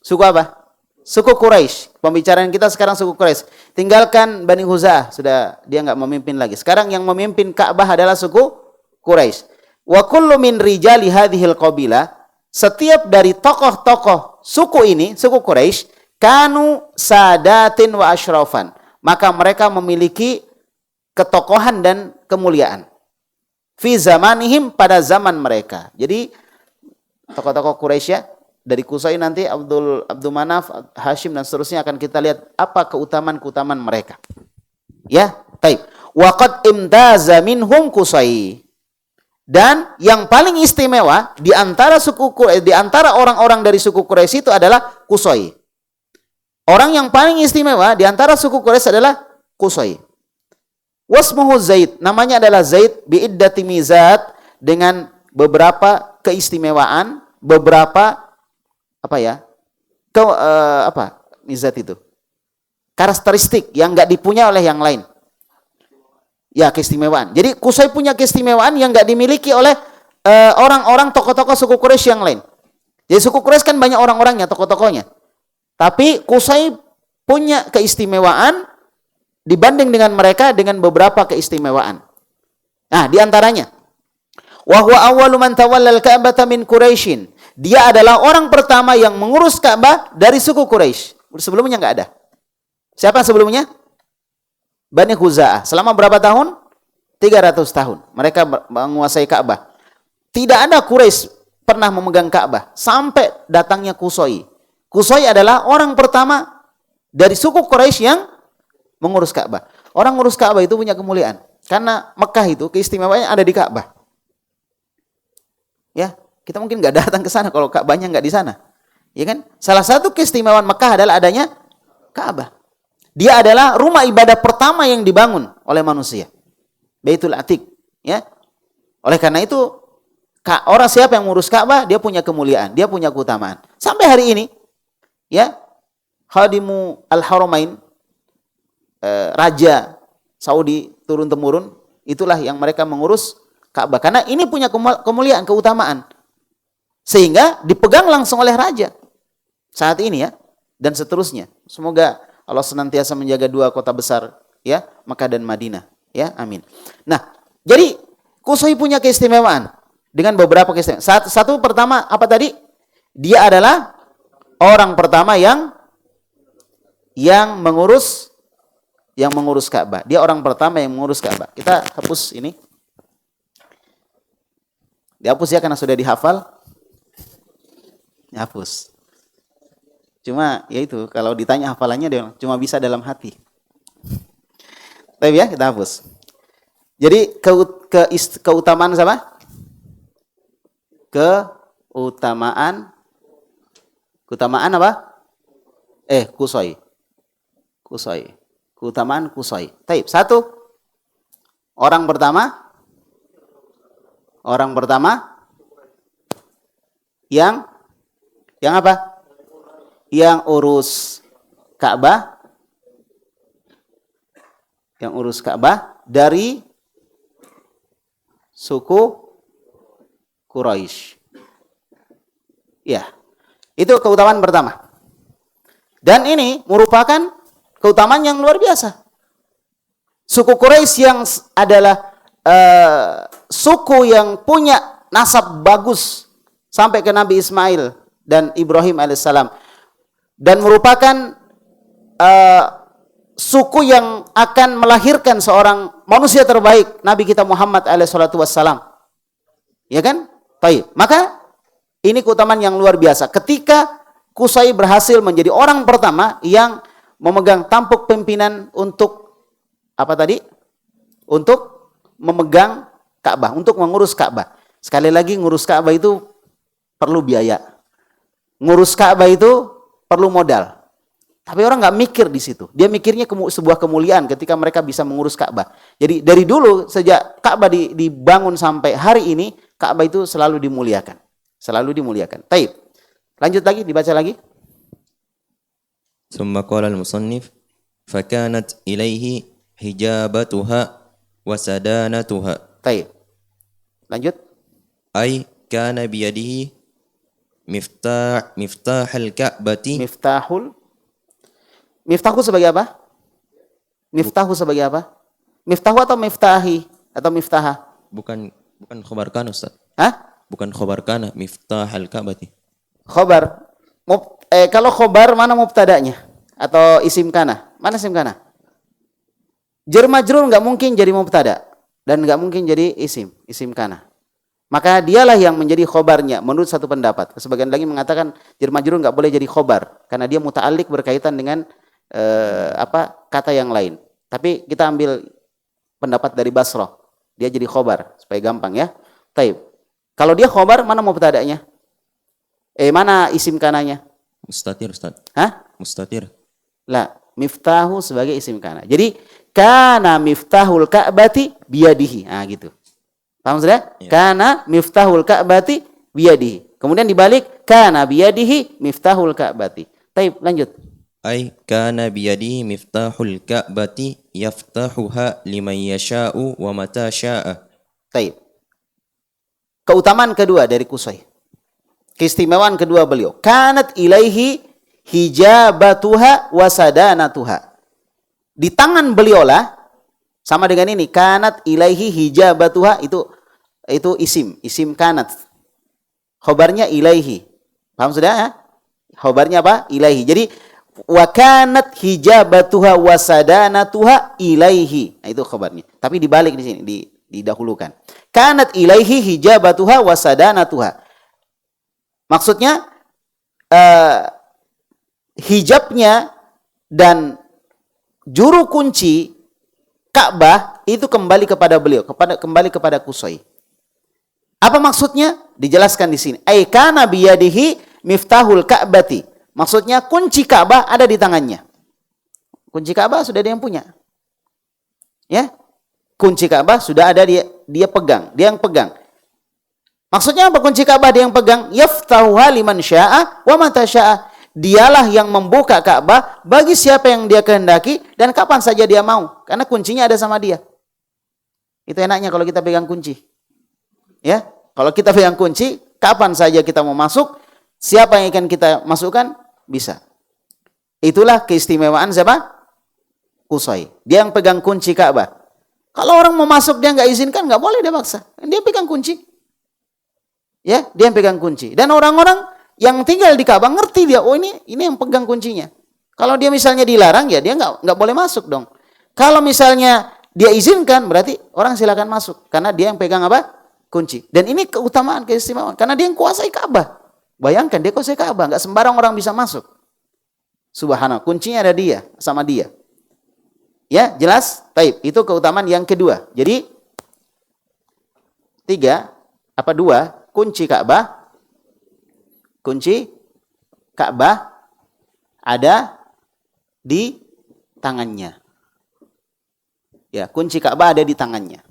Suku apa? Suku Quraisy. Pembicaraan kita sekarang suku Quraisy. Tinggalkan Bani Khuza'ah, sudah dia enggak memimpin lagi. Sekarang yang memimpin Ka'bah adalah suku Quraisy. Wa kullu min rijali hadhil qabilah, setiap dari tokoh-tokoh suku ini, suku Quraisy, kanu sadatin wa asyrafan. Maka mereka memiliki ketokohan dan kemuliaan. fi zamanihim, pada zaman mereka. Jadi tokoh-tokoh Quraisy ya, dari Qusay nanti Abdul Manaf, Hashim dan seterusnya akan kita lihat apa keutamaan-keutamaan mereka. Ya, taib. Wa qad imtaza minhum Qusay. Dan yang paling istimewa di antara orang-orang dari suku Quraisy itu adalah Qusay. Orang yang paling istimewa di antara suku Quraisy adalah Qusay. Wasmuhu Zaid, namanya adalah Zaid bi'iddati mizat, dengan beberapa keistimewaan, beberapa mizat itu, karakteristik yang enggak dipunya oleh yang lain. Ya, keistimewaan. Jadi Qusay punya keistimewaan yang enggak dimiliki oleh orang-orang tokoh-tokoh suku Quraisy yang lain. Jadi suku Quraisy kan banyak orang-orangnya, tokoh-tokohnya. Tapi Qusay punya keistimewaan dibanding dengan mereka dengan beberapa keistimewaan. Nah, di antaranya, wa huwa awwalu man tawalla al-Ka'bata min Quraisyin. Dia adalah orang pertama yang mengurus Ka'bah dari suku Quraisy. Sebelumnya enggak ada. Siapa sebelumnya? Bani Khuza'ah. Selama berapa tahun? 300 tahun. Mereka menguasai Ka'bah. Tidak ada Quraisy pernah memegang Ka'bah sampai datangnya Qusay. Qusay adalah orang pertama dari suku Quraisy yang mengurus Ka'bah. Orang ngurus Ka'bah itu punya kemuliaan. Karena Mekah itu keistimewaannya ada di Ka'bah. Ya, kita mungkin nggak datang ke sana kalau Ka'bahnya nggak di sana. Ya kan? Salah satu keistimewaan Mekah adalah adanya Ka'bah. Dia adalah rumah ibadah pertama yang dibangun oleh manusia. Baitul Atiq, ya. Oleh karena itu, orang siapa yang mengurus Ka'bah, dia punya kemuliaan, dia punya keutamaan. Sampai hari ini, ya, Khadimu Al-Haramain, raja Saudi turun temurun, itulah yang mereka mengurus Ka'bah. Karena ini punya kemuliaan, keutamaan. Sehingga dipegang langsung oleh raja saat ini, ya, dan seterusnya. Semoga Allah senantiasa menjaga dua kota besar, ya, Makkah dan Madinah, ya, amin. Nah, jadi Qusay punya keistimewaan dengan beberapa keistimewaan. Satu pertama apa tadi? Dia adalah orang pertama yang mengurus Ka'bah. Dia orang pertama yang mengurus Ka'bah. Kita hapus ini. Dihapus ya karena sudah dihafal. Dihapus. Cuma ya itu, kalau ditanya hafalannya dia cuma bisa dalam hati. Tapi ya kita hapus. Jadi keutamaan apa? Keutamaan apa? Qusay. Keutamaan Qusay. Taib. Satu. Orang pertama yang apa? Yang urus Ka'bah, dari suku Quraisy. Ya, itu keutamaan pertama. Dan ini merupakan keutamaan yang luar biasa. Suku Quraisy yang adalah suku yang punya nasab bagus sampai ke Nabi Ismail dan Ibrahim alaihissalam. Dan merupakan suku yang akan melahirkan seorang manusia terbaik, Nabi kita Muhammad alaihissalam. Ya kan? Baik. Maka ini keutamaan yang luar biasa. Ketika Qusay berhasil menjadi orang pertama yang memegang tampuk pimpinan untuk apa tadi? Untuk memegang Ka'bah, untuk mengurus Ka'bah. Sekali lagi, ngurus Ka'bah itu perlu biaya. Ngurus Ka'bah itu perlu modal. Tapi orang nggak mikir di situ. Dia mikirnya sebuah kemuliaan ketika mereka bisa mengurus Ka'bah. Jadi dari dulu sejak Ka'bah dibangun sampai hari ini, Ka'bah itu selalu dimuliakan. Selalu dimuliakan. Taib. Lanjut lagi, dibaca lagi. ثم قال المصنف فكانت إليه حجابتها وسدانتها. Taib. Lanjut. أي كان بيده مفتاح الكعبة. Miftahu sebagai apa? Miftahu sebagai apa? Miftahu atau miftahi atau miftaha? Bukan khobar kana, Ustaz. Hah? Bukan khobar kana, miftah al-Ka'bah. Khobar. Kalau khobar mana mubtadanya? Atau isim kana? Mana isim kana? Jar majrur enggak mungkin jadi mubtada. dan nggak mungkin jadi isim kana. Maka dialah yang menjadi khobarnya menurut satu pendapat. Sebagian lagi mengatakan jar majrur nggak boleh jadi khobar karena dia muta'alliq berkaitan dengan kata yang lain. Tapi kita ambil pendapat dari Basrah. Dia jadi khobar supaya gampang ya. Taib. Kalau dia khobar mana mubtada'nya? Mana isim kananya? Mustatir, Ustaz. Hah? Mustatir. La, miftahu sebagai isim kana. Jadi kana miftahul ka'bati biyadihi. Gitu. Paham sudah? Ya. Kana miftahul ka'bati biyadihi. Kemudian dibalik kana biyadihi miftahul ka'bati. Taib, lanjut. Ay kana biyadihi miftahul ka'bati yaftahuha liman yasha'u wa mata sya'a. Taib. Keutamaan kedua dari Qusay. Keistimewaan kedua beliau. Kanat ilaihi hijabatuha wa sadanatuha. Di tangan beliaulah sama dengan ini. Kanat ilaihi hijabatuha itu isim kanat. Khobarnya ilaihi. Paham sudah ya? Khobarnya apa? Ilaihi. Jadi wa kanat hijabatuha wa sadanatuha ilaihi. Nah, itu khobarnya. Tapi dibalik di sini, didahulukan. Kanat ilaihi hijabatuha wa sadanatuha. Maksudnya hijabnya dan juru kunci Ka'bah itu kembali kepada beliau, kembali kepada Qusay. Apa maksudnya? Dijelaskan di sini. Ai kana biyadihi miftahul Ka'bati. Maksudnya kunci Ka'bah ada di tangannya. Kunci Ka'bah sudah dia yang punya. Ya? Kunci Ka'bah sudah ada dia pegang, dia yang pegang. Maksudnya apa kunci Ka'bah dia yang pegang? Yaftahuha liman sya'a wa mata sya'a. Dialah yang membuka Ka'bah bagi siapa yang dia kehendaki dan kapan saja dia mau. Karena kuncinya ada sama dia. Itu enaknya kalau kita pegang kunci. Ya, kalau kita pegang kunci, kapan saja kita mau masuk, siapa yang akan kita masukkan, bisa. Itulah keistimewaan siapa? Qusay. Dia yang pegang kunci Ka'bah. Kalau orang mau masuk dia nggak izinkan, nggak boleh dia paksa. Dia pegang kunci. Ya, dia yang pegang kunci. Dan orang-orang yang tinggal di Ka'bah ngerti dia, oh ini yang pegang kuncinya. Kalau dia misalnya dilarang, ya dia nggak boleh masuk dong. Kalau misalnya dia izinkan, berarti orang silakan masuk karena dia yang pegang apa? Kunci. Dan ini keutamaan, keistimewaan karena dia yang kuasai Ka'bah. Bayangkan dia kuasai Ka'bah, nggak sembarang orang bisa masuk. Subhanallah, kuncinya ada dia, sama dia. Ya, jelas? Taib. Itu keutamaan yang kedua. Jadi 2 kunci Ka'bah ada di tangannya. Ya, kunci Ka'bah ada di tangannya.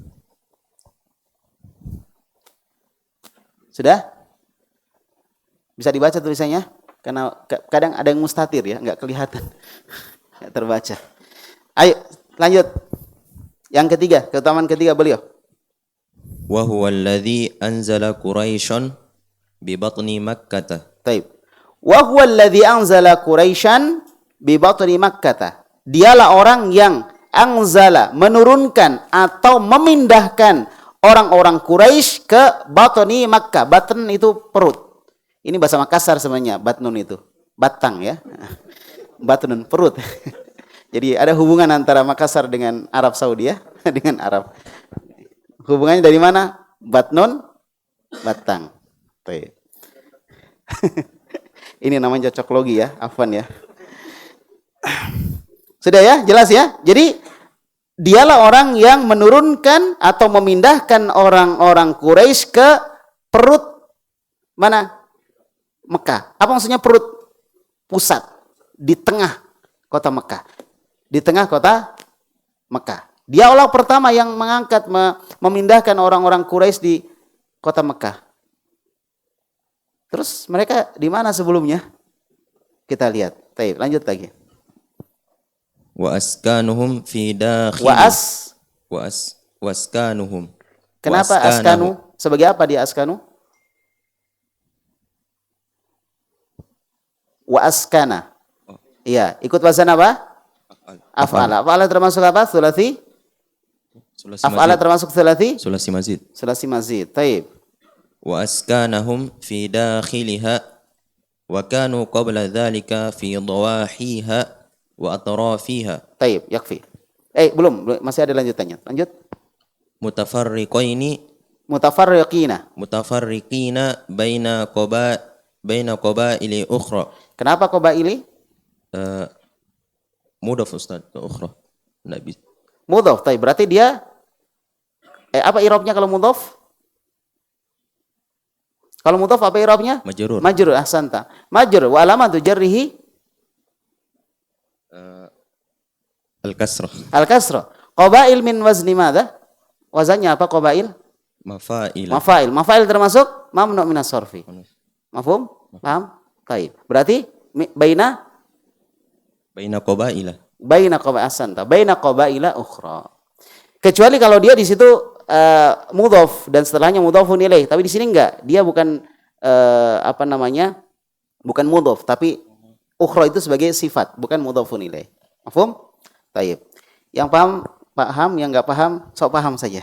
Sudah? Bisa dibaca tulisannya? Karena kadang ada yang mustatir ya, nggak kelihatan. Nggak terbaca. Ayo, lanjut. Yang ketiga, keutamaan ketiga beliau. Wa huwa alladhi anzala Quraisyan bi batni Makkah. Taib. Wa huwa alladhi anzala Quraisyan bi batni Makkah. Dialah orang yang anzala, menurunkan atau memindahkan orang-orang Quraisy ke batni Makkah. Batn itu perut. Ini bahasa Makassar sebenarnya, batnun itu. Batang ya. Batnun perut. Jadi ada hubungan antara Makassar dengan Arab Saudi ya, dengan Arab. Hubungannya dari mana? Batnun, batang. Ini namanya cocok logi ya, afwan ya. Sudah ya, jelas ya. Jadi dialah orang yang menurunkan atau memindahkan orang-orang Quraisy ke perut mana? Mekah. Apa maksudnya perut? Pusat di tengah kota Mekah. Di tengah kota Mekah. Dia orang pertama yang mengangkat, memindahkan orang-orang Quraisy di kota Mekah. Terus mereka di mana sebelumnya? Kita lihat. Baik, lanjut lagi. Wa askanuhum fi dakhil. Waskanuhum. Kenapa askanu? Sebagai apa dia askanu? Wa askana. Iya, ikut wazan apa? Af'ala. Af'ala termasuk apa? Sulasi? Af'ala termasuk sulasi? Sulasi mazid. Sulasi mazid. Taib. Wa askanahum fi dakhiliha wa kanu qabla dhalika fi dawahiha wa atrafiha. Taib, yakfi. Belum, masih ada lanjutannya. Lanjut. mutafarriqaini Mutafarriqina. mutafarriqina baina qabaili ukhra. Kenapa qabaili? Mudhaf Ustaz ke ukhra. Nabi. Mudhaf. Berarti dia apa i'rabnya kalau mudhaf? Kalau mudhaf apa i'rabnya? Majrur. Majrur, ahsanta. Majrur wa alamatu jarrihi Al-kasrah. al-kasrah. Qabail min wazni madza? Wazannya apa qabail? Mafa'il. Mafail. Mafail termasuk mamnu minas sarfi. Mafhum? Paham? Baik. Berarti baina qabaila. Baina qabail ahsanta. Baina qabaila ukhra. Kecuali kalau dia di situ mudhaf dan setelahnya mudhafun ilaih, tapi di sini enggak. Dia bukan bukan mudhaf, tapi ukhra itu sebagai sifat, bukan mudhafun ilaih. Mafhum? Baik. Yang paham, yang enggak paham, sok paham saja.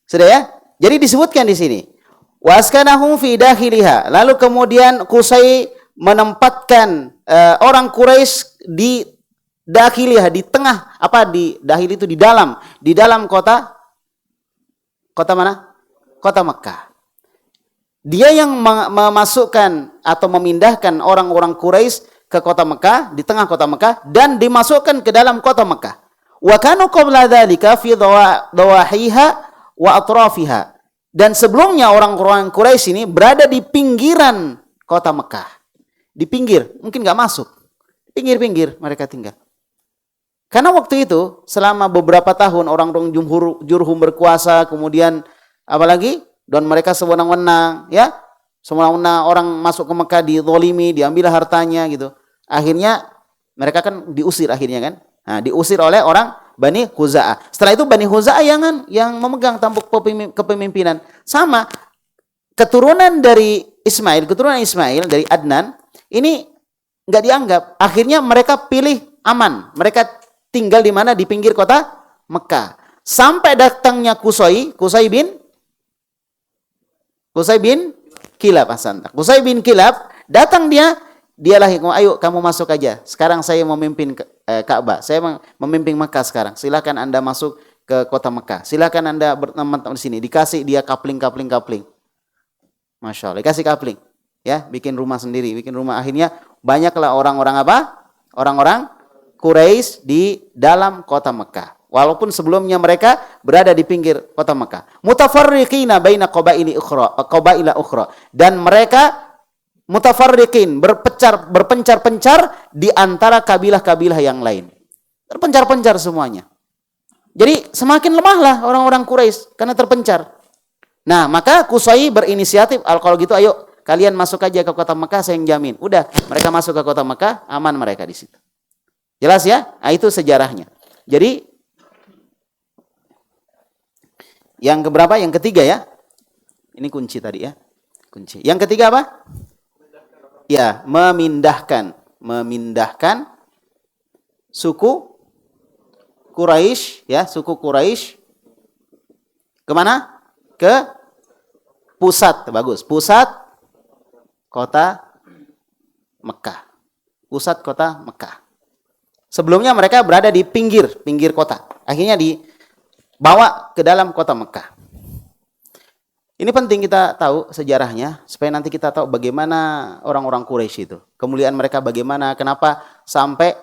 Sudah ya? Jadi disebutkan di sini. Waskanahum fi dakhiliha. Lalu kemudian Qusay menempatkan orang Quraisy di dakhiliha, di tengah, di dakhil itu di dalam kota mana? Kota Mekah. Dia yang memasukkan atau memindahkan orang-orang Quraisy ke kota Mekah, di tengah kota Mekah, dan dimasukkan ke dalam kota Mekah. Wa kanu qabla dzalika fi dawahiha wa atrafiha. Dan sebelumnya orang-orang Quraisy ini berada di pinggiran kota Mekah. Di pinggir, mungkin nggak masuk. Pinggir-pinggir mereka tinggal. Karena waktu itu selama beberapa tahun orang-orang Jurhum berkuasa, kemudian apalagi dan mereka sewenang-wenang, ya, sewenang-wenang orang masuk ke Mekah dizalimi, diambil hartanya gitu. Akhirnya mereka kan diusir akhirnya kan. Nah, diusir oleh orang Bani Khuza'ah. Setelah itu Bani Khuza'ah yang memegang tampuk kepemimpinan. Sama keturunan dari Ismail dari Adnan ini nggak dianggap. Akhirnya mereka pilih aman. Mereka tinggal di mana? Di pinggir kota Mekah. Sampai datangnya Qusay bin Kilab Asanta. Qusay bin Kilab datang dialah yang ayo kamu masuk aja. Sekarang saya memimpin Ka'bah. Saya memimpin Mekah sekarang. Silakan Anda masuk ke kota Mekah. Silakan Anda berteman di sini. Dikasih dia kapling. Masya Allah, dikasih kapling. Ya, bikin rumah sendiri, akhirnya banyaklah orang-orang Quraisy di dalam kota Mekah. Walaupun sebelumnya mereka berada di pinggir kota Mekah. Mutafarriqina baina qabaila ukhra. Dan mereka mutafarriqin, berpencar-pencar di antara kabilah-kabilah yang lain. Terpencar-pencar semuanya. Jadi semakin lemahlah orang-orang Quraisy karena terpencar. Nah, maka Qusay berinisiatif, kalau gitu ayo kalian masuk aja ke kota Mekah, saya yang jamin. Udah, mereka masuk ke kota Mekah, aman mereka di situ. Jelas ya? Nah, itu sejarahnya. Jadi yang keberapa? Yang ketiga ya. Ini kunci tadi ya. Kunci. Yang ketiga apa? Ya, memindahkan suku Quraisy, ya, suku Quraisy kemana? Ke pusat, bagus. Pusat kota Mekah. Pusat kota Mekah. Sebelumnya mereka berada di pinggir kota. Akhirnya dibawa ke dalam kota Mekah. Ini penting kita tahu sejarahnya supaya nanti kita tahu bagaimana orang-orang Quraisy itu. Kemuliaan mereka bagaimana, kenapa sampai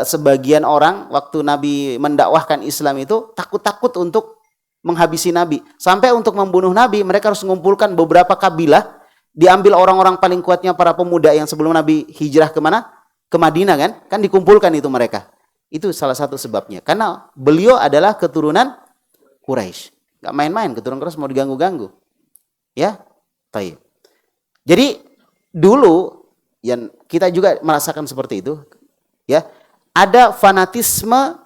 sebagian orang waktu Nabi mendakwahkan Islam itu takut-takut untuk menghabisi Nabi. Sampai untuk membunuh Nabi mereka harus mengumpulkan beberapa kabilah, diambil orang-orang paling kuatnya para pemuda yang sebelum Nabi hijrah kemana? Ke Madinah kan? Kan dikumpulkan itu mereka. Itu salah satu sebabnya. Karena beliau adalah keturunan Quraisy. Gak main-main, keturunan Quraisy mau diganggu-ganggu. Ya, baik. Jadi dulu yang kita juga merasakan seperti itu, ya, ada fanatisme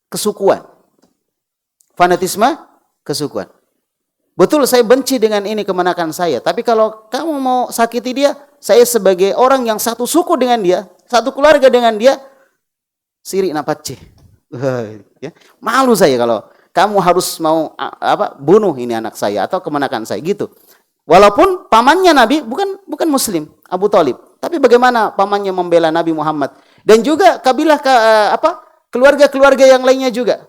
kesukuan. Betul, saya benci dengan ini kemenakan saya, tapi kalau kamu mau sakiti dia, saya sebagai orang yang satu suku dengan dia, satu keluarga dengan dia, siri napaceh. Ya, malu saya kalau kamu harus mau bunuh ini anak saya atau kemenakan saya gitu. Walaupun pamannya Nabi bukan Muslim, Abu Thalib, tapi bagaimana pamannya membela Nabi Muhammad dan juga kabilah keluarga-keluarga yang lainnya juga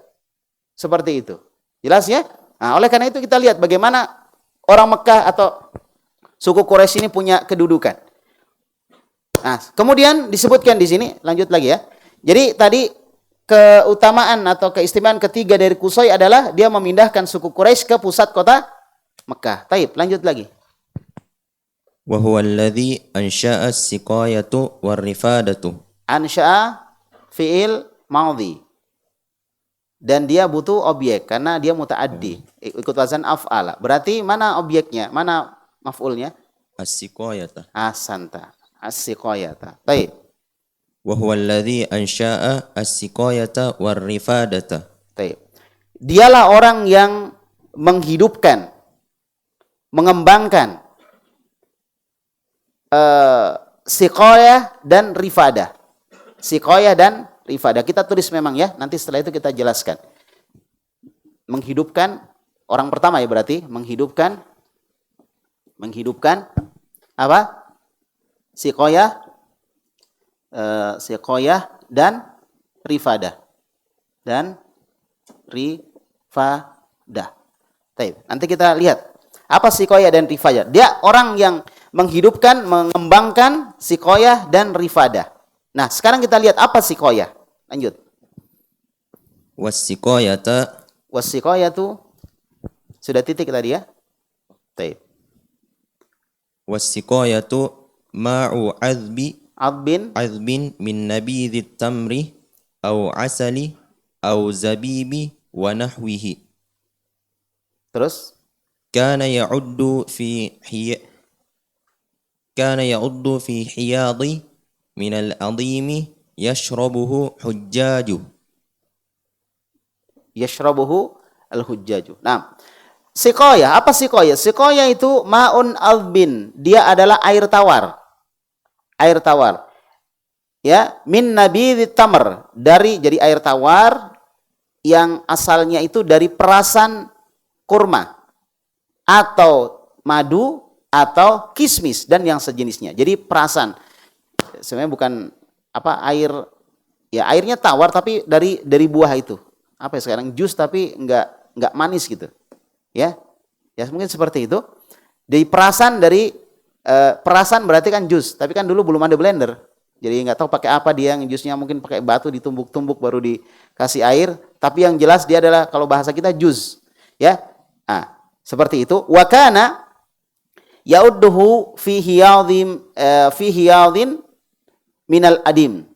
seperti itu. Jelas ya? Nah, oleh karena itu kita lihat bagaimana orang Mekah atau suku Quraisy ini punya kedudukan. Nah, kemudian disebutkan di sini, lanjut lagi ya. Jadi tadi keutamaan atau keistimewaan ketiga dari Qusay adalah dia memindahkan suku Quraisy ke pusat kota Mekah. Taib, lanjut lagi. Wa huwa alladhi ansha'a as-siqayatu war-rifadatu. Ansha'a fi'il madhi. Dan dia butuh objek karena dia muta'addi, ikut wazan af'ala. Berarti mana objeknya? Mana maf'ulnya? As-siqayata. Ahsanta. As-siqayata. Baik. Wa huwa alladhi ansha'a as-siqayata war-rifadata. Baik. Dialah orang yang menghidupkan, mengembangkan siqayah dan rifadah. Siqayah dan rifadah. Kita tulis memang ya, nanti setelah itu kita jelaskan. Menghidupkan, orang pertama ya berarti, menghidupkan apa? Siqayah, siqayah dan rifadah. Dan rifadah. Baik, nanti kita lihat apa siqayah dan rifadah. Dia orang yang menghidupkan, mengembangkan siqayah dan rifadah. Nah, sekarang kita lihat apa siqayah. Lanjut. Was-siqayata. Was-siqayatu sudah titik tadi ya. Baik. Was-siqayatu ma'u Adbin min nabidhit tamri aw asali aw zabibi wa nahwihi. terus Kana ya'uddu fi hiyadi min al-adimi yashrabuhu hujjaju. yashrabuhu al-hujjaju. Nah, siqayah, apa siqayah? Siqayah itu ma'un adbin, dia adalah air tawar. Air tawar. Ya, min nabidhit tamr, jadi air tawar yang asalnya itu dari perasan kurma atau madu atau kismis dan yang sejenisnya. Jadi perasan. Sebenarnya bukan apa air, ya airnya tawar tapi dari buah itu. Apa ya sekarang jus tapi enggak manis gitu. Ya. Ya mungkin seperti itu. Dari perasan perasan berarti kan jus, tapi kan dulu belum ada blender. Jadi enggak tahu pakai apa dia, yang jusnya mungkin pakai batu ditumbuk-tumbuk baru dikasih air, tapi yang jelas dia adalah kalau bahasa kita jus. Ya. Nah, seperti itu. Wa kana ya'udduhu fi hiyadin minal adim.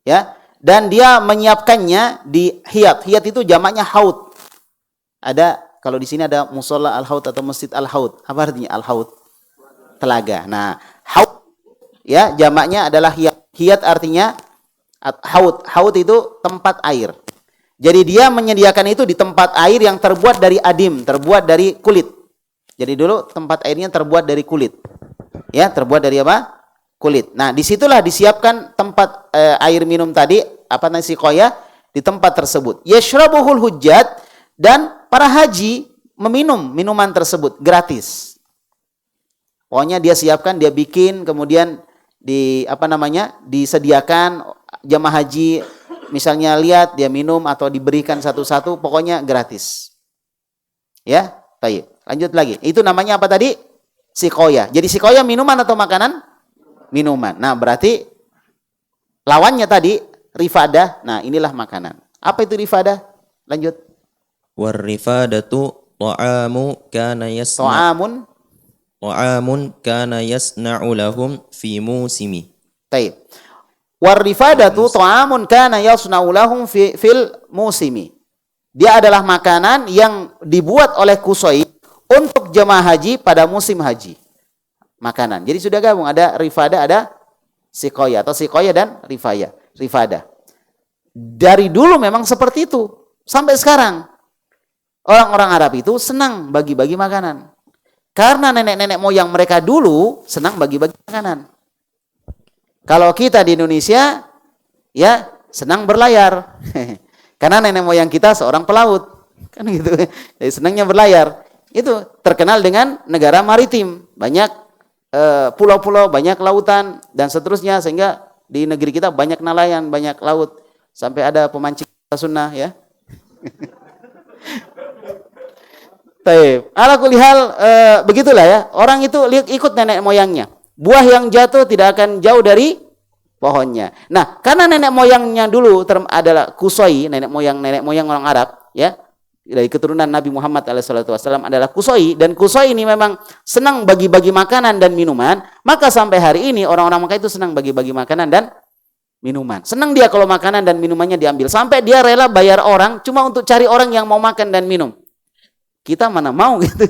Ya, dan dia menyiapkannya di hiyad. Hiyad itu jamaknya haud. Ada kalau di sini ada musola al-haud atau masjid al-haud. Apa artinya al-haud? Telaga. Nah, haud ya jamaknya adalah hiyad. Hiyad artinya haud. Haud itu tempat air. Jadi dia menyediakan itu di tempat air yang terbuat dari adim, terbuat dari kulit. Jadi dulu tempat airnya terbuat dari kulit. Ya, terbuat dari apa? Kulit. Nah, disitulah disiapkan tempat air minum tadi, apa namanya siqayah, di tempat tersebut. Yashrabuhul hujjat, dan para haji meminum minuman tersebut gratis. Pokoknya dia siapkan, dia bikin, kemudian disediakan jamaah haji, misalnya lihat dia minum atau diberikan satu-satu, pokoknya gratis. Ya, baik. Lanjut lagi. Itu namanya apa tadi? Siqayah. Jadi siqayah minuman atau makanan? Minuman. Nah, berarti lawannya tadi rifadah. Nah, inilah makanan. Apa itu rifadah? Lanjut. War-rifadatu ta'amun kana yasna'u lahum fi musimi. Taib. War-rifadatu ta'amun kana yasna'u lahum fil musimi. Dia adalah makanan yang dibuat oleh Qusay untuk jemaah haji pada musim haji. Makanan. Jadi sudah gabung, ada rifadah, ada siqayah atau siqayah dan rifadah. Dari dulu memang seperti itu sampai sekarang. Orang-orang Arab itu senang bagi-bagi makanan. Karena nenek-nenek moyang mereka dulu senang bagi-bagi makanan. Kalau kita di Indonesia ya senang berlayar. Karena nenek moyang kita seorang pelaut. Kan gitu. Jadi senangnya berlayar. Itu terkenal dengan negara maritim. Banyak pulau-pulau, banyak lautan dan seterusnya, sehingga di negeri kita banyak nelayan, banyak laut, sampai ada pemancing sunnah ya. Taib. Ala kulli hal, begitulah ya. Orang itu ikut nenek moyangnya. Buah yang jatuh tidak akan jauh dari pohonnya. Nah, karena nenek moyangnya dulu adalah Kusoi, nenek moyang orang Arab, ya, dari keturunan Nabi Muhammad SAW adalah Kusoi, dan Kusoi ini memang senang bagi-bagi makanan dan minuman. Maka sampai hari ini orang-orang Mekah itu senang bagi-bagi makanan dan minuman. Senang dia kalau makanan dan minumannya diambil. Sampai dia rela bayar orang cuma untuk cari orang yang mau makan dan minum. Kita mana mau gitu.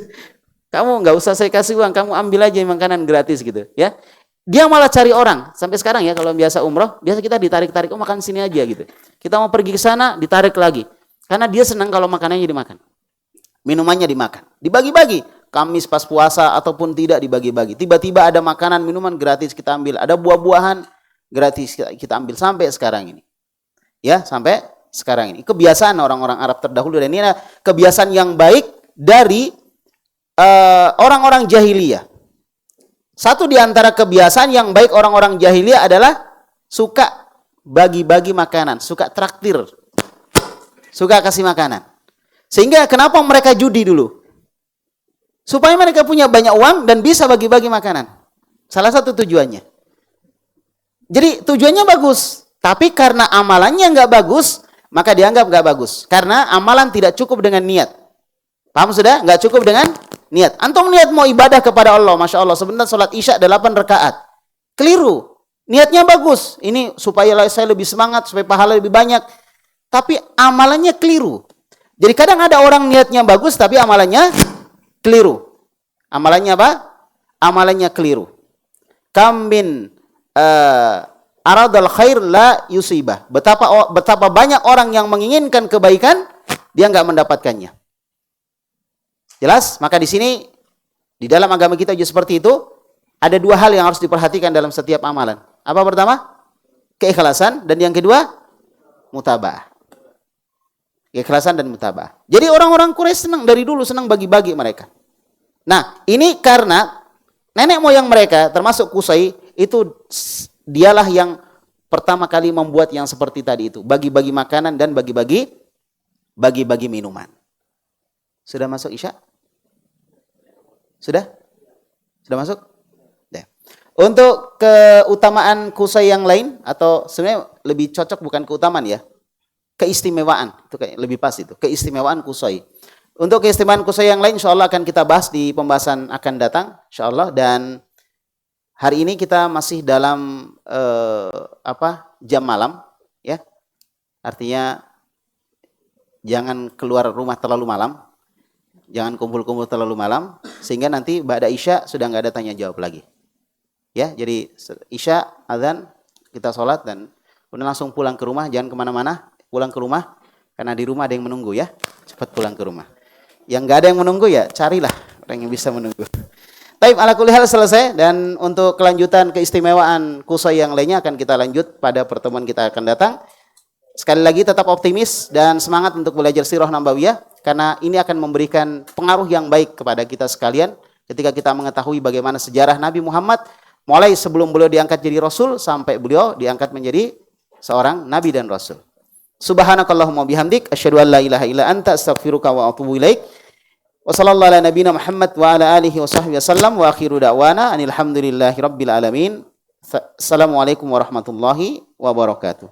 Kamu nggak usah saya kasih uang, kamu ambil aja makanan gratis gitu, ya. Dia malah cari orang. Sampai sekarang ya kalau biasa umroh, biasa kita ditarik-tarik, oh makan sini aja gitu. Kita mau pergi ke sana, ditarik lagi. Karena dia senang kalau makanannya dimakan. Minumannya dimakan. Dibagi-bagi. Kamis pas puasa ataupun tidak dibagi-bagi. Tiba-tiba ada makanan, minuman gratis kita ambil. Ada buah-buahan gratis kita ambil sampai sekarang ini. Ya, sampai sekarang ini. Kebiasaan orang-orang Arab terdahulu, dan ini adalah kebiasaan yang baik dari orang-orang jahiliyah. Satu di antara kebiasaan yang baik orang-orang jahiliyah adalah suka bagi-bagi makanan, suka traktir, suka kasih makanan. Sehingga kenapa mereka judi dulu? Supaya mereka punya banyak uang dan bisa bagi-bagi makanan. Salah satu tujuannya. Jadi tujuannya bagus, tapi karena amalannya nggak bagus, maka dianggap nggak bagus. Karena amalan tidak cukup dengan niat. Paham sudah? Nggak cukup dengan niat. Antum niat mau ibadah kepada Allah, Masya Allah, sebentar sholat isya 8 rakaat. Keliru. Niatnya bagus. Ini supaya saya lebih semangat, supaya pahala lebih banyak. Tapi amalannya keliru. Jadi kadang ada orang niatnya bagus, tapi amalannya keliru. Amalannya apa? Amalannya keliru. Kam min aradal khair la yusibah. Betapa banyak orang yang menginginkan kebaikan, dia nggak mendapatkannya. Jelas? Maka di sini, di dalam agama kita juga seperti itu, ada dua hal yang harus diperhatikan dalam setiap amalan. Apa pertama? Keikhlasan, dan yang kedua, mutaba'ah. Keikhlasan dan mutaba'ah. Jadi orang-orang Quraisy senang, dari dulu senang bagi-bagi mereka. Nah, ini karena nenek moyang mereka, termasuk Qusay, itu dialah yang pertama kali membuat yang seperti tadi itu. Bagi-bagi makanan dan bagi-bagi minuman. Sudah masuk Isya? Sudah? Sudah masuk? Ya. Untuk keutamaan Qusay yang lain, atau sebenarnya lebih cocok bukan keutamaan ya, keistimewaan, itu kayak lebih pas itu, keistimewaan Qusay. Untuk keistimewaan Qusay yang lain insyaallah akan kita bahas di pembahasan akan datang insyaallah. Dan hari ini kita masih dalam jam malam ya. Artinya jangan keluar rumah terlalu malam. Jangan kumpul-kumpul terlalu malam, sehingga nanti ba'da Isya sudah nggak ada tanya jawab lagi. Ya, jadi Isya, azan, kita sholat, dan kemudian langsung pulang ke rumah, jangan kemana-mana, pulang ke rumah, karena di rumah ada yang menunggu ya, cepat pulang ke rumah. Yang nggak ada yang menunggu ya, carilah orang yang bisa menunggu. Taib, ala kulli hal selesai, dan untuk kelanjutan keistimewaan Qusay yang lainnya akan kita lanjut pada pertemuan kita akan datang. Sekali lagi tetap optimis dan semangat untuk belajar sirah nabawiyah, karena ini akan memberikan pengaruh yang baik kepada kita sekalian ketika kita mengetahui bagaimana sejarah Nabi Muhammad mulai sebelum beliau diangkat jadi Rasul sampai beliau diangkat menjadi seorang Nabi dan Rasul. Subhanakallahumma bihamdik, asyhadu an la ilaha illa anta, astaghfiruka wa atubu ilaik. Wa sallallahu ala nabiyina Muhammad wa ala alihi wa sahbihi wasallam, wa akhiru da'wana anil hamdulillahi rabbil alamin. Assalamualaikum warahmatullahi wabarakatuh.